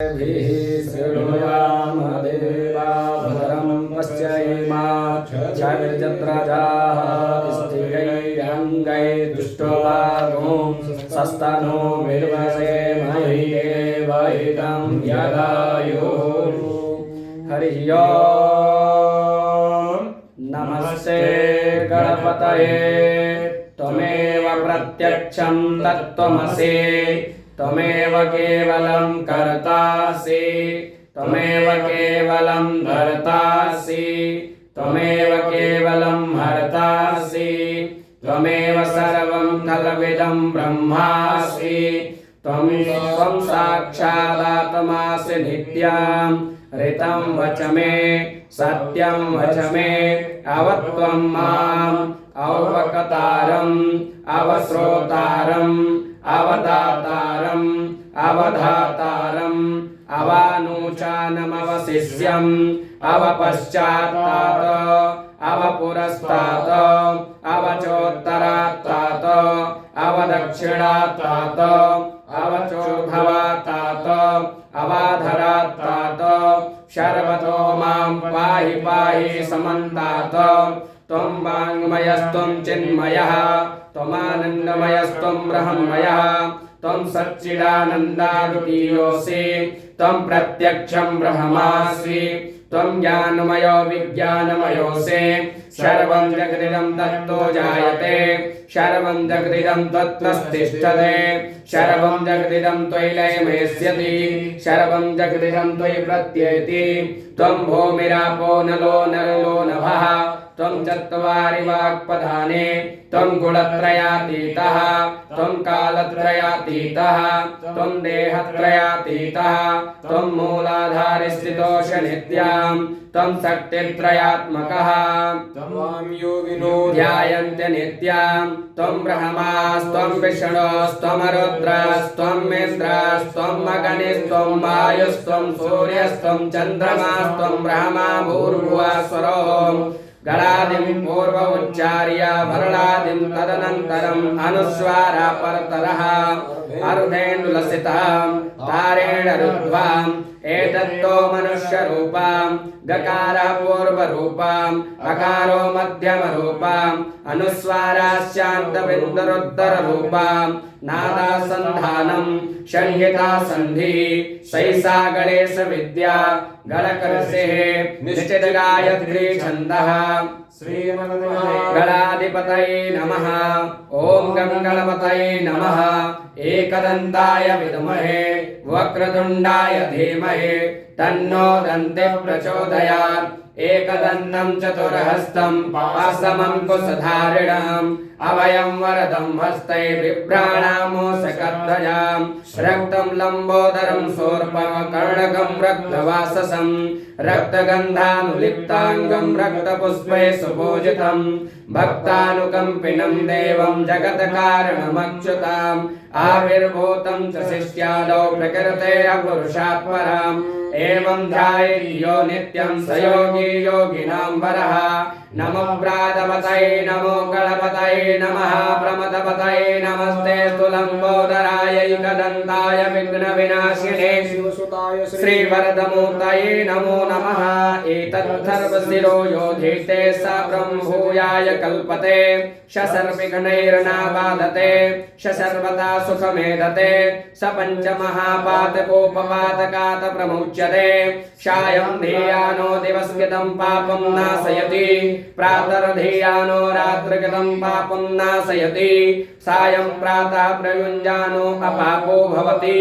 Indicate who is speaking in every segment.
Speaker 1: शृणुयाम देवा भद्रं पश्येमाक्षभिर्जत्राजाः स्थिरैरङ्गैः दुष्टोपागो सस्तनो विर्वसे महि देवहितं यदायुः। हरिः ओम्। नमस्ते गणपतये त्वमेव प्रत्यक्षं तत्त्वमसि त्वमेव केवलं कर्तासि त्वमेव केवलं धर्तासि त्वमेव केवलं हर्तासि त्वमेव सर्वं खलविदं ब्रह्मासि त्वं साक्षादात्मासि नित्यं ऋतं वच मे सत्यं वच मे अवत्वं माम् अवकतारम् अवश्रोतारम् अवदातारम् अवधातारम् अवानूचानमवशिष्यम् अवपश्चात्तात अवपुरस्तात् अवचोत्तरात्तात अवदक्षिणात्तात अवचोर्ध्वात्तात अवाधरात्तात शर्वतो मां पाहि पाहि समन्तात् त्वं वाङ्मयस्त्वं चिन्मयः त्वमानन्दमयस्त्वं ब्रह्ममयः त्वं सच्चिदानन्दाद्वितीयोऽसि त्वं प्रत्यक्षं ब्रह्मासि त्वं ज्ञानमयो विज्ञानमयोऽसि सर्वं जगदिदं तत्तो जायते सर्वं जगदिदं तत्त्वस्तिष्ठते सर्वं जगदिदं त्वयि लयमेष्यति सर्वं जगदिदं त्वयि प्रत्ययति त्वं भूमिरापो नलो नलो नभः त्वं चत्वारि वाक्पदाने त्वं गुणत्रयातीतः त्वं कालत्रयातीतः त्वं देहत्रयातीतः त्वं मूलाधारस्थितोष नित्यं त्वं शक्तित्रयात्मकः त्वं योगिनो ध्यायन्ति नित्यं त्वं ब्रह्मास्त्वं विष्णुस्त्वं रुद्रस्त्वं मित्रस्त्वं अग्निस्त्वं वायुस्त्वं सूर्यस्त्वं चन्द्रमास्त्वं ब्रह्मा भूर्भुवस्वरो गणादिं पूर्व उच्चार्य भरणादिं तदनन्तरम् अनुस्वार परतरः अर्धेन्दुलसितां तारेण रुद्ध्वाम् एतत्तो मनुष्यरूपां गकारः पूर्वरूपाम् अकारो मध्यमरूपाम् अनुस्वाराश्चान्तबिन्दुरुत्तररूपाम् नादासन्धानं संहितासन्धि सैषा गणेश विद्या गणकर्षेः निश्चित गायत्री छन्दः गणाधिपतये नमः। ॐ गं गणपतये नमः। एकदन्ताय विद्महे वक्रतुण्डाय धीमहि तन्नो दन्तिः प्रचोदयात्। एकदन्तं चतुर्हस्तं पाशमङ्कुशधारिणम् अभयं वरदं हस्तै बिभ्राणामोषकध्वजां रक्तं लम्बोदरं शूर्पकर्णकं रक्तवाससं रक्तगन्धानुलिप्ताङ्गं रक्तपुष्पै सुपूजितं भक्तानुकम्पिनं देवं जगत्कारणमच्युताम् आविर्भूतं च शिष्यादौ प्रकृते पुरुषात् पराम् एवं ध्यायो नित्यं स योगी योगिनां वरः। नमो व्रातपतये नमो गणपतये नमः प्रमथपतये नमस्ते लम्बोदराय एकदन्ताय विघ्नविनाशिने श्रीवरदमूर्तये नमो नमः। एतद्धर्वशिरो योधीते स ब्रह्मभूयाय कल्पते शशर्विघ्नैर्ना बाधते सर्वदा सुखमेधते स पञ्चमहापातकोपपातकात् प्रमुच्यते सायं धियानो दिवस्कृतं पापं नाशयति प्रातर्धियानो रात्रिकृतं पापं नाशयति सायं प्रातः प्रयुञ्जानो अपापो भवति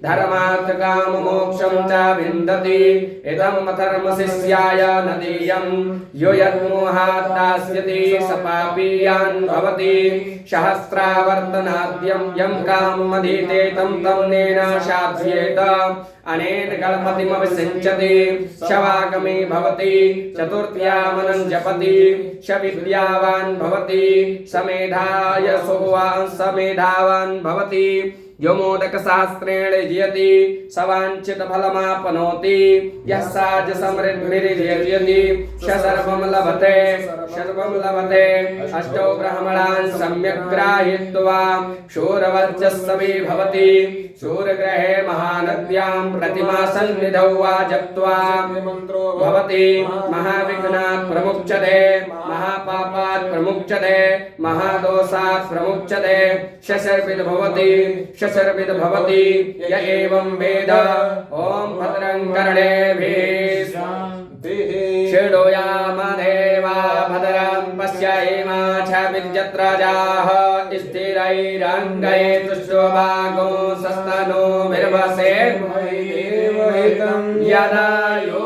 Speaker 1: धर्मार्थकाममोक्षं च विन्दति इदं अधर्मशिष्याय नदीयं यो यन्मोहात् दास्यति स पापीयान् भवति सहस्रावर्तनाद्यं यं काममधीते तं नेन साध्येत अनेन गणपतिमभिषिञ्चति शवागमे भवति चतुर्थ्यामनं जपति स विद्यावान् भवति समेधाय सोवान् समेधावान् भवति यो मोदकशास्त्रेण जयति सवाञ्छितफलमाप्नोति यः साज समृद्धिर्जयति सर्वं लभते अष्टौ ब्राह्मणान् सम्यक् ग्राहीत्वा शूरवर्चस्वी भवति शूरग्रहे महानद्यां प्रतिमासन्निधौ वा जप्त्वा भवति महाविघ्नात् प्रमुच्यते महापापात् प्रमुच्यते महादोषात् प्रमुच्यते शशर्विद् भवति य एवं वेद ॐ भद्रं कर्णेभिः शृणुयामदेवा भद्रं पश्येमाच्छविर्यत्रजाः स्थिरैरङ्गैस्तुष्टुभागो सस्तनूभिर्वसेत् यदा यो